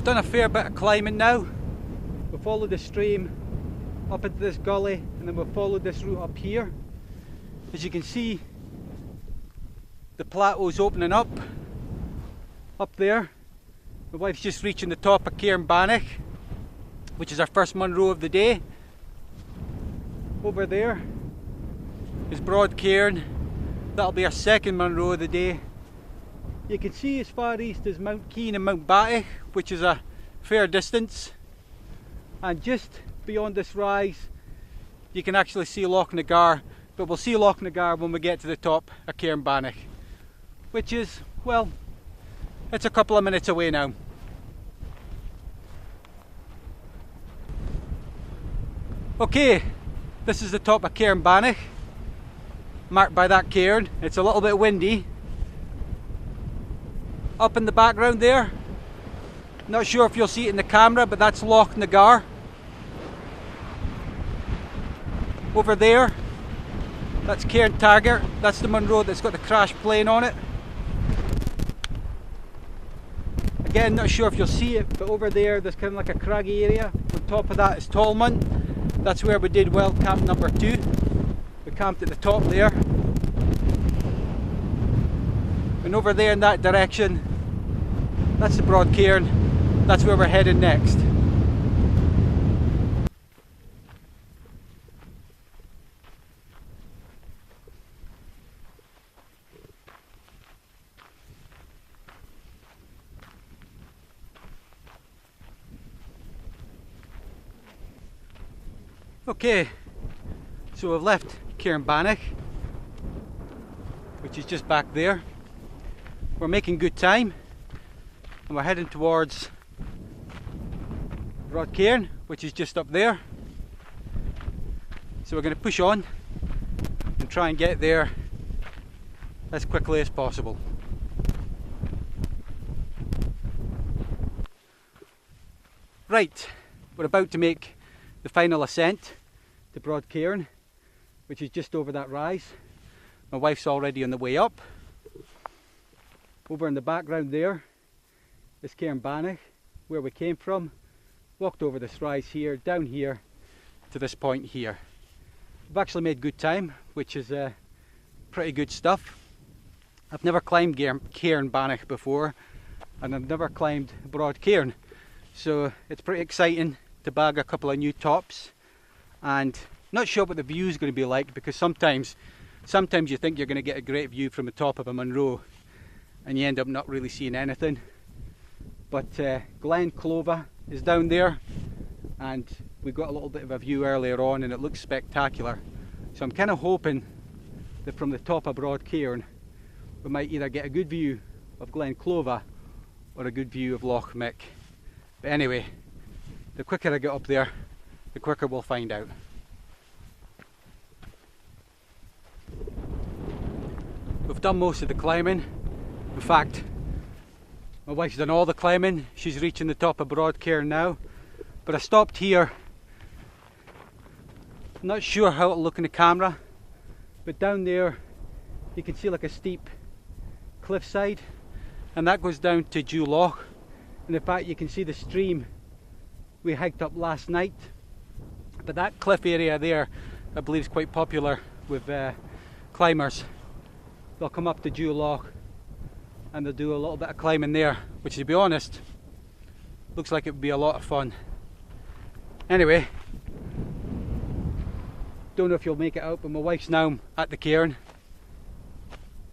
We've done a fair bit of climbing now. We've followed the stream up into this gully and then we've followed this route up here. As you can see, the plateau's opening up there. My wife's just reaching the top of Cairn Bannoch, which is our first Munro of the day. Over there is Broadcairn. That'll be our second Munro of the day. You can see as far east as Mount Keane and Mount Batty, which is a fair distance. And just beyond this rise, you can actually see Loch Nagar, but we'll see Loch Nagar when we get to the top of Cairn Bannoch, which is, well, it's a couple of minutes away now. Okay, this is the top of Cairn Bannoch, marked by that cairn. It's a little bit windy. Up in the background there, not sure if you'll see it in the camera, but that's Loch Nagar. Over there, that's Cairn Taggart. That's the Munro that's got the crash plane on it. Again, not sure if you'll see it, but over there's kind of like a craggy area. On top of that is Tolman. That's where we did well camp number 2. We camped at the top there. And over there in that direction, that's the Broadcairn. That's where we're heading next. Okay, so we've left Cairn Bannoch, which is just back there. We're making good time and we're heading towards Broadcairn, which is just up there. So we're going to push on and try and get there as quickly as possible. Right, we're about to make the final ascent to Broadcairn, which is just over that rise. My wife's already on the way up. Over in the background there is Cairn Bannoch, where we came from. Walked over this rise here, down here to this point here. We've actually made good time, which is pretty good stuff. I've never climbed Cairn Bannoch before, and I've never climbed Broadcairn, so it's pretty exciting to bag a couple of new tops. And not sure what the view is going to be like, because sometimes you think you're going to get a great view from the top of a Munro and you end up not really seeing anything. But Glen Clover is down there and we got a little bit of a view earlier on and it looks spectacular. So I'm kind of hoping that from the top of Broadcairn we might either get a good view of Glen Clover or a good view of Loch Muick. But anyway, the quicker I get up there, the quicker we'll find out. We've done most of the climbing. In fact, my wife's done all the climbing. She's reaching the top of Broadcairn now. But I stopped here. I'm not sure how it'll look in the camera, but down there you can see like a steep cliffside, and that goes down to Dubh Loch. And in fact you can see the stream we hiked up last night. But that cliff area there, I believe, is quite popular with climbers. They'll come up to Dubh Loch and they'll do a little bit of climbing there, which, to be honest, looks like it would be a lot of fun. Anyway, don't know if you'll make it out, but my wife's now at the cairn.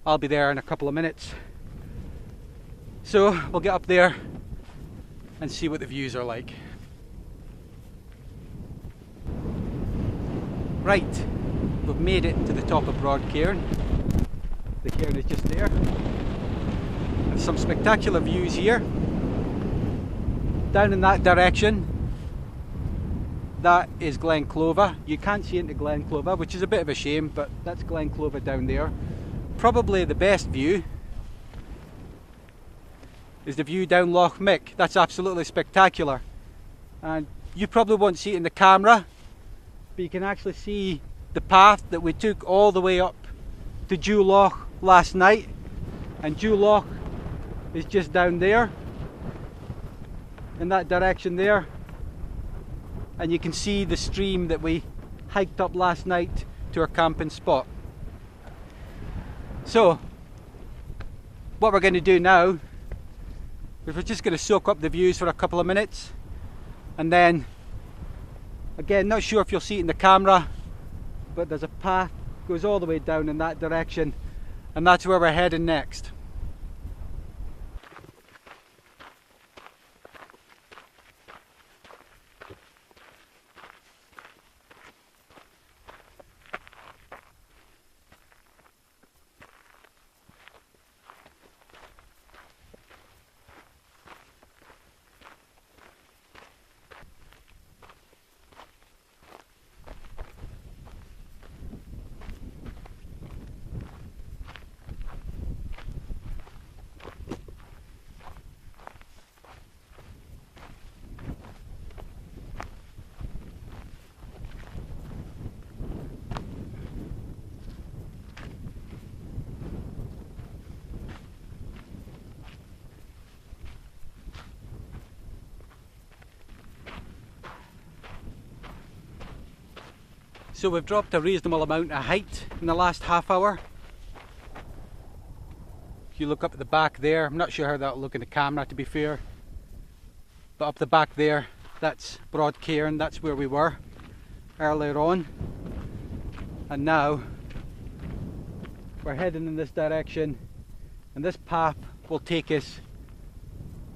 I'll be there in a couple of minutes. So we'll get up there and see what the views are like. Right, we've made it to the top of Broadcairn. The cairn is just there. There's some spectacular views here. Down in that direction, that is Glen Clover. You can't see into Glen Clover, which is a bit of a shame, but that's Glen Clover down there. Probably the best view is the view down Loch Muick. That's absolutely spectacular. And you probably won't see it in the camera, but you can actually see the path that we took all the way up to Dubh Loch last night. And Dubh Loch is just down there. in that direction there, and you can see the stream that we hiked up last night to our camping spot. So what we're going to do now is we're just going to soak up the views for a couple of minutes, and then again, not sure if you'll see it in the camera, but there's a path goes all the way down in that direction, and that's where we're heading next. So we've dropped a reasonable amount of height in the last half hour. If you look up at the back there, I'm not sure how that'll look in the camera to be fair, but up the back there, that's Broadcairn, that's where we were earlier on. And now we're heading in this direction, and this path will take us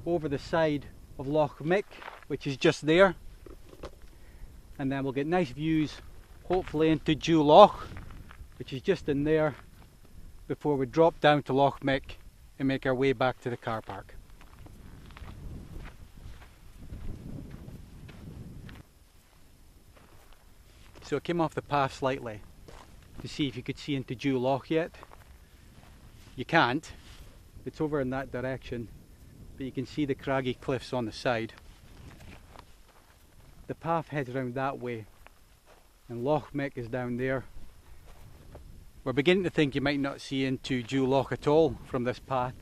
over the side of Loch Muick, which is just there, and then we'll get nice views hopefully into Dubh Loch, which is just in there, before we drop down to Loch Muick and make our way back to the car park. So I came off the path slightly to see if you could see into Dubh Loch yet. You can't, it's over in that direction, but you can see the craggy cliffs on the side. The path heads around that way, and Loch Muick is down there. We're beginning to think you might not see into Dubh Loch at all from this path.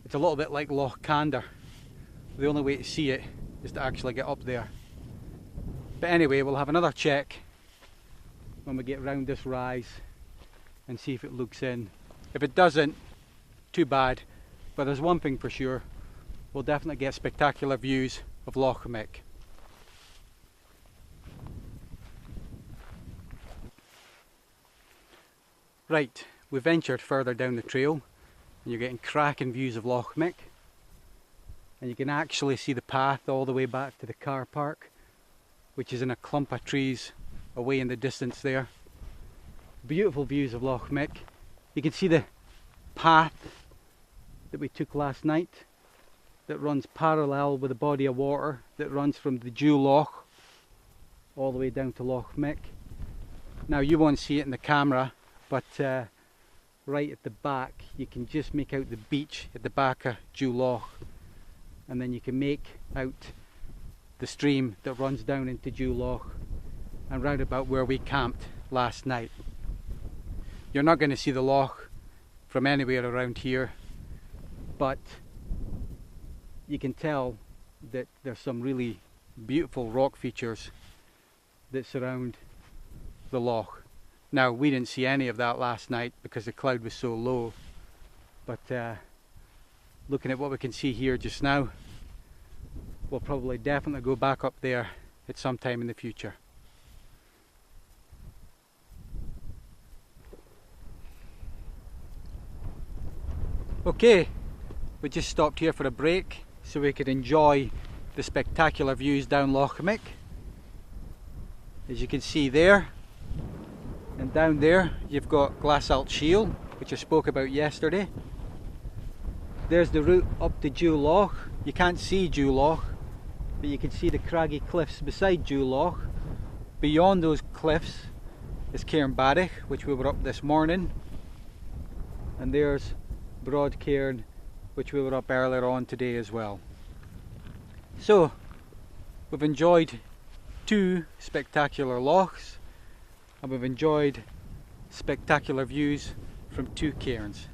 It's a little bit like Loch Cairn. The only way to see it is to actually get up there. But anyway, we'll have another check when we get round this rise and see if it looks in. If it doesn't, too bad, but there's one thing for sure, we'll definitely get spectacular views of Loch Muick. Right, we've ventured further down the trail, and you're getting cracking views of Loch Muick, and you can actually see the path all the way back to the car park, which is in a clump of trees away in the distance there. Beautiful views of Loch Muick. You can see the path that we took last night that runs parallel with a body of water that runs from the Dubh Loch all the way down to Loch Muick. Now you won't see it in the camera, but right at the back you can just make out the beach at the back of Dubh Loch, and then you can make out the stream that runs down into Dubh Loch and round about where we camped last night. You're not going to see the loch from anywhere around here, but you can tell that there's some really beautiful rock features that surround the loch. Now, we didn't see any of that last night because the cloud was so low, but looking at what we can see here just now, we'll probably definitely go back up there at some time in the future. Okay, we just stopped here for a break so we could enjoy the spectacular views down Loch Muick. As you can see there, and down there you've got Glassalt Shield, which I spoke about yesterday. There's the route up to Dubh Loch. You can't see Dubh Loch, but you can see the craggy cliffs beside Dubh Loch. Beyond those cliffs is Cairn Bannoch, which we were up this morning, and there's Broadcairn, which we were up earlier on today as well. So we've enjoyed two spectacular lochs, and we've enjoyed spectacular views from two cairns.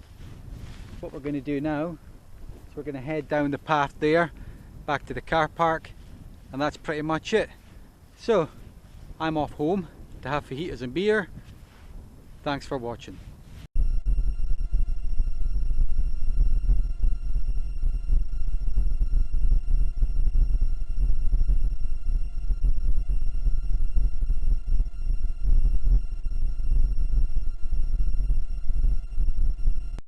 What we're going to do now is we're going to head down the path there back to the car park, and that's pretty much it. So I'm off home to have fajitas and beer. Thanks for watching.